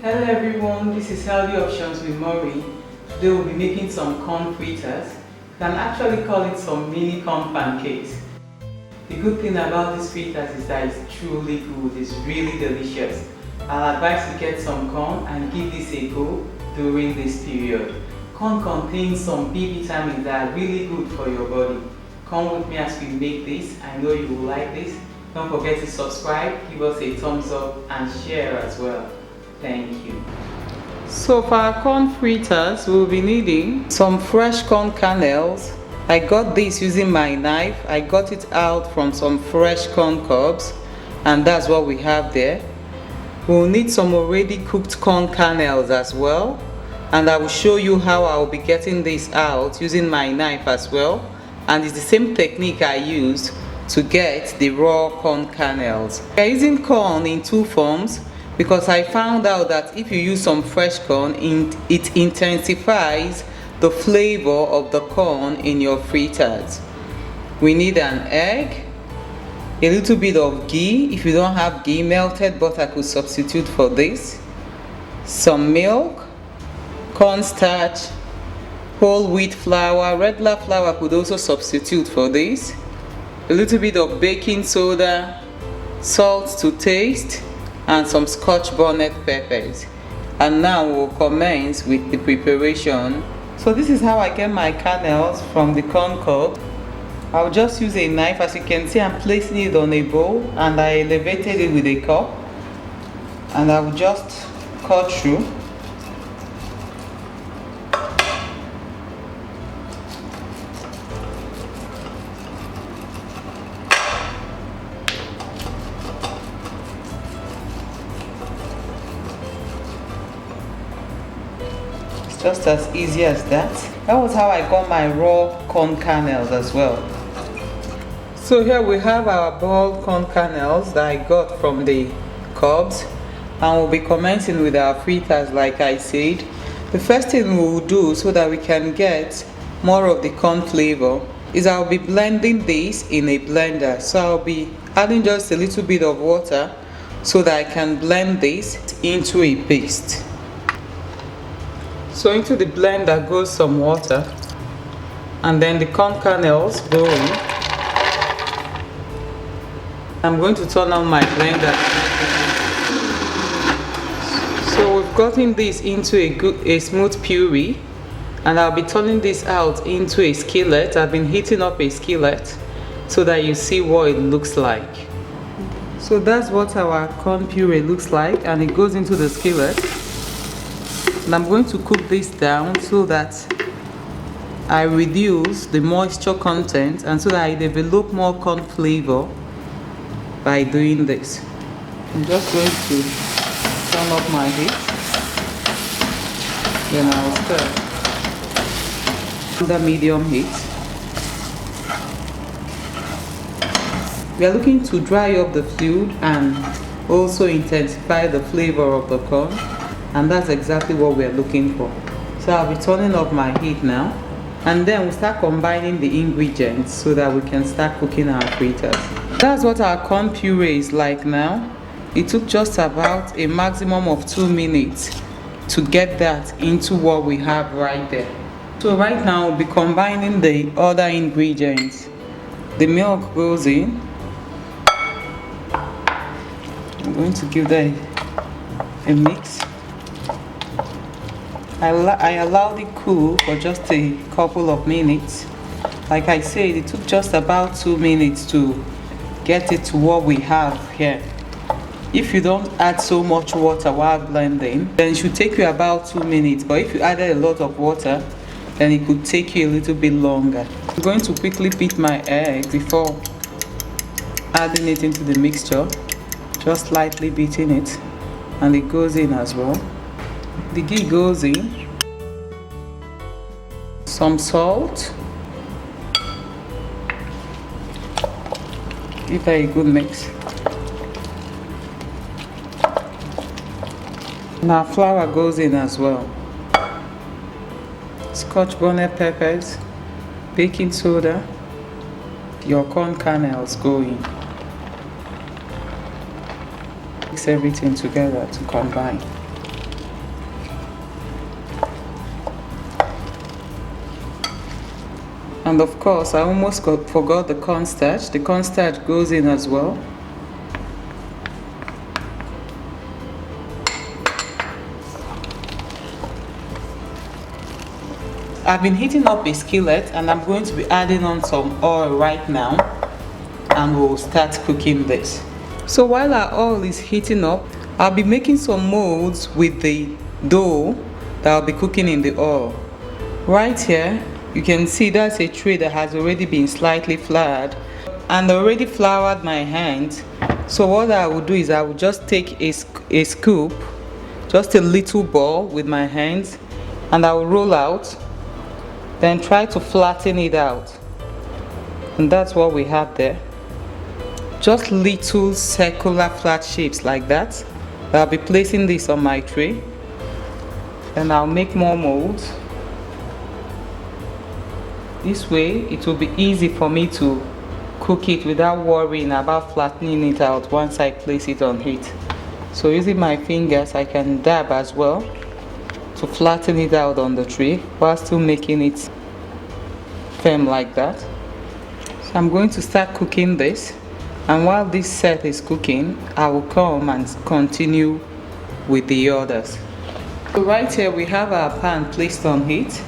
Hello everyone, this is Healthy Options with Maury. Today we'll be making some corn fritters. You can actually call it some mini corn pancakes. The good thing about these fritters is that it's truly good, it's really delicious. I'll advise you get some corn and give this a go during this period. Corn contains some B vitamins that are really good for your body. Come with me as we make this. I know you will like this. Don't forget to subscribe, give us a thumbs up and share as well. Thank you. So for our corn fritters, we'll be needing some fresh corn kernels. I got this using my knife. I got it out from some fresh corn cobs, and that's what we have there. We'll need some already cooked corn kernels as well, and I will show you how I'll be getting this out using my knife as well. And it's the same technique I used to get the raw corn kernels. We are using corn in two forms, because I found out that if you use some fresh corn, it intensifies the flavor of the corn in your fritters. We need an egg, a little bit of ghee. If you don't have ghee, melted butter could substitute for this, some milk, cornstarch, whole wheat flour, regular flour could also substitute for this, a little bit of baking soda, salt to taste, and some scotch bonnet peppers. And now we'll commence with the preparation. So this is how I get my kernels from the corn cob. I'll just use a knife. As you can see, I'm placing it on a bowl and I elevated it with a cup, and I will just cut through. Just as easy as that. That was how I got my raw corn kernels as well. So here we have our boiled corn kernels that I got from the cobs, and we'll be commencing with our fritters like I said. The first thing we'll do so that we can get more of the corn flavor is I'll be blending this in a blender. So I'll be adding just a little bit of water so that I can blend this into a paste. So into the blender goes some water, and then the corn kernels go in. I'm going to turn on my blender. So we've gotten this into a smooth puree, and I'll be turning this out into a skillet. I've been heating up a skillet so that you see what it looks like. So that's what our corn puree looks like, and it goes into the skillet. And I'm going to cook this down so that I reduce the moisture content and so that I develop more corn flavor by doing this. I'm just going to turn up my heat. Then I'll stir under medium heat. We are looking to dry up the fluid and also intensify the flavor of the corn. And that's exactly what we're looking for. So I'll be turning up my heat now, and then we'll start combining the ingredients so that we can start cooking our fritters. That's what our corn puree is like now. It took just about a maximum of 2 minutes to get that into what we have right there. So right now we'll be combining the other ingredients. The milk goes in. I'm going to give that a mix. I allowed it cool for just a couple of minutes. Like I said, it took just about 2 minutes to get it to what we have here. If you don't add so much water while blending, then it should take you about 2 minutes. But if you added a lot of water, then it could take you a little bit longer. I'm going to quickly beat my egg before adding it into the mixture. Just lightly beating it, and it goes in as well. The ghee goes in, some salt, give it a good mix. Now flour goes in as well. Scotch bonnet peppers, baking soda, your corn kernels go in. Mix everything together to combine. And of course, I almost forgot the cornstarch. The cornstarch goes in as well. I've been heating up a skillet and I'm going to be adding on some oil right now, and we'll start cooking this. So while our oil is heating up, I'll be making some molds with the dough that I'll be cooking in the oil. Right here, you can see that's a tray that has already been slightly floured, and I already floured my hands. So what I will do is I will just take a scoop, just a little ball with my hands, and I will roll out, then try to flatten it out. And that's what we have there. Just little circular flat shapes like that. I'll be placing this on my tray. Then I'll make more molds. This way it will be easy for me to cook it without worrying about flattening it out once I place it on heat. So using my fingers, I can dab as well to flatten it out on the tray while still making it firm like that. So I'm going to start cooking this, and while this set is cooking, I will come and continue with the others. So right here we have our pan placed on heat.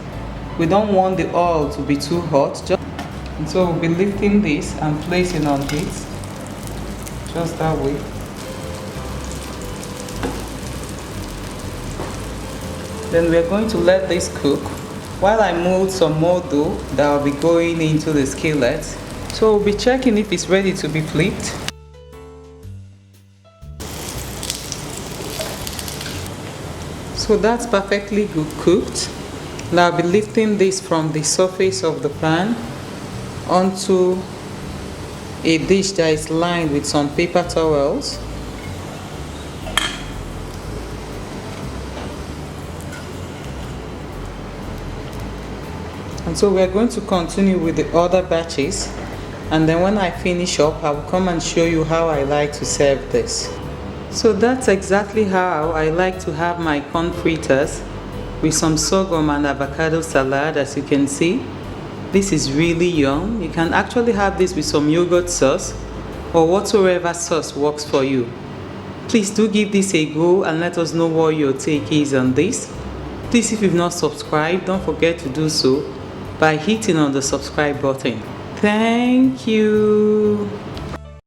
We don't want the oil to be too hot, and so we'll be lifting this and placing on heat, just that way. Then we're going to let this cook while I mold some more dough that will be going into the skillet. So we'll be checking if it's ready to be flipped. So that's perfectly good cooked. Now I'll be lifting this from the surface of the pan onto a dish that is lined with some paper towels. And so we're going to continue with the other batches, and then when I finish up, I will come and show you how I like to serve this. So that's exactly how I like to have my corn fritters with some sorghum and avocado salad. As you can see, this is really yum. You can actually have this with some yogurt sauce or whatsoever sauce works for you. Please do give this a go and let us know what your take is on this. Please, if you've not subscribed, don't forget to do so by hitting on the subscribe button. Thank you.